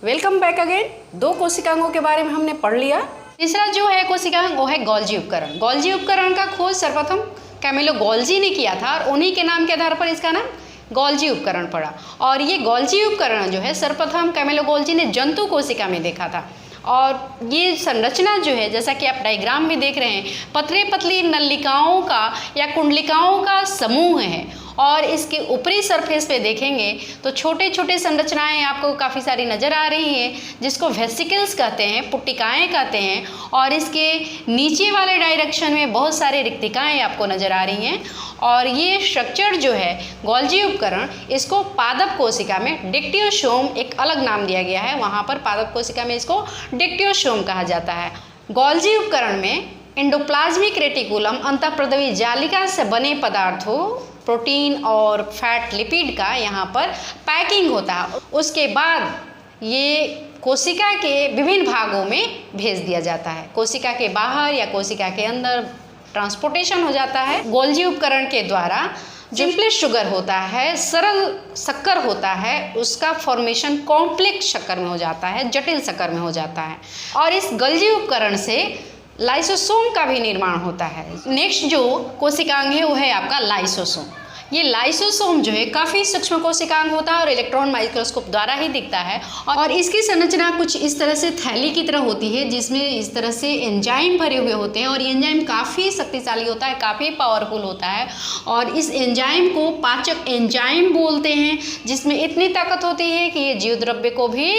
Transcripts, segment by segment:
Welcome back again. दो कोशिकांगों के बारे में हमने पढ़ लिया। तीसरा जो है कोशिकांग वो है गोल्जी उपकरण। गोल्जी उपकरण का खोज सर्वप्रथम कैमिलो गोल्जी ने किया था और उन्हीं के नाम के आधार पर इसका नाम गोल्जी उपकरण पड़ा। और ये गोल्जी उपकरण जो है सर्वप्रथम कैमिलो गोल्जी ने जंतु कोशिका में देखा था। और ये संरचना जो है, जैसा कि आप डायग्राम में देख रहे हैं, पतली पतली नलिकाओं का या कुंडलिकाओं का समूह है। और इसके ऊपरी सरफेस पे देखेंगे तो छोटे छोटे संरचनाएं आपको काफ़ी सारी नज़र आ रही हैं, जिसको वेसिकल्स कहते हैं, पुट्टिकाएं कहते हैं। और इसके नीचे वाले डायरेक्शन में बहुत सारे रिक्तिकाएं आपको नज़र आ रही हैं। और ये स्ट्रक्चर जो है गोल्जी उपकरण, इसको पादप कोशिका में डिक्टियोसोम एक अलग नाम दिया गया है। वहाँ पर पादप कोशिका में इसको डिक्टियोसोम कहा जाता है। गोल्जी उपकरण में एंडोप्लाज्मिक रेटिकुलम अंतःप्रद्रवी जालिका से बने पदार्थों, प्रोटीन और फैट लिपिड का यहाँ पर पैकिंग होता है। उसके बाद ये कोशिका के विभिन्न भागों में भेज दिया जाता है। कोशिका के बाहर या कोशिका के अंदर ट्रांसपोर्टेशन हो जाता है। गोल्जी उपकरण के द्वारा सिंपलेस्ट शुगर होता है, सरल शक्कर होता है, उसका फॉर्मेशन कॉम्प्लेक्स शक्कर में हो जाता है, जटिल शक्कर में हो जाता है। और इस गोल्जी उपकरण से लाइसोसोम का भी निर्माण होता है। नेक्स्ट जो कोशिकांग है वो है आपका लाइसोसोम। ये लाइसोसोम जो है काफ़ी सूक्ष्म कोशिकांग होता है और इलेक्ट्रॉन माइक्रोस्कोप द्वारा ही दिखता है। और इसकी संरचना कुछ इस तरह से थैली की तरह होती है, जिसमें इस तरह से एंजाइम भरे हुए होते हैं। और ये एंजाइम काफ़ी शक्तिशाली होता है, काफ़ी पावरफुल होता है। और इस एंजाइम को पाचक एंजाइम बोलते हैं, जिसमें इतनी ताकत होती है कि ये जीव द्रव्य को भी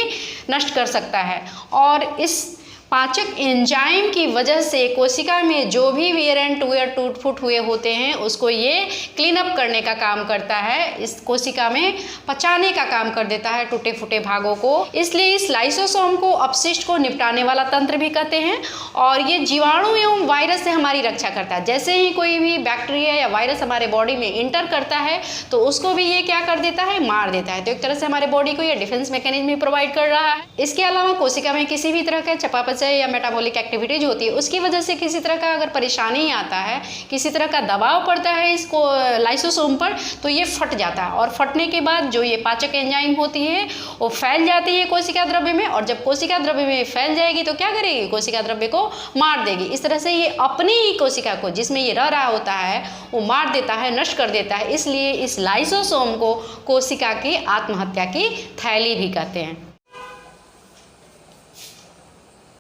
नष्ट कर सकता है। और इस पाचक एंजाइम की वजह से कोशिका में जो भी वियर एंड टूयर टूट फूट हुए होते हैं उसको ये क्लीन अप करने का काम करता है। इस कोशिका में पचाने का काम कर देता है टूटे फूटे भागों को। इसलिए इस लाइसोसोम को अपशिष्ट को निपटाने वाला तंत्र भी कहते हैं। और ये जीवाणु एवं वायरस से हमारी रक्षा करता है। जैसे ही कोई भी बैक्टीरिया या वायरस हमारे बॉडी में इंटर करता है तो उसको भी ये क्या कर देता है, मार देता है। तो एक तरह से हमारे बॉडी को ये डिफेंस मैकेनिज्म भी प्रोवाइड कर रहा है। इसके अलावा कोशिका में किसी भी तरह का चयापचय या मेटाबॉलिक एक्टिविटीज होती है, उसकी वजह से किसी तरह का अगर परेशानी आता है, किसी तरह का दबाव पड़ता है इसको लाइसोसोम पर, तो ये फट जाता है। और फटने के बाद जो ये पाचक एंजाइम होती है वो फैल जाती है कोशिका द्रव्य में। और जब कोशिका द्रव्य में फैल जाएगी तो क्या करेगी, कोशिका द्रव्य को मार देगी। इस तरह से ये अपनी ही कोशिका को जिसमें ये रह रहा होता है वो मार देता है, नष्ट कर देता है। इसलिए इस लाइसोसोम को कोशिका की आत्महत्या की थैली भी कहते हैं।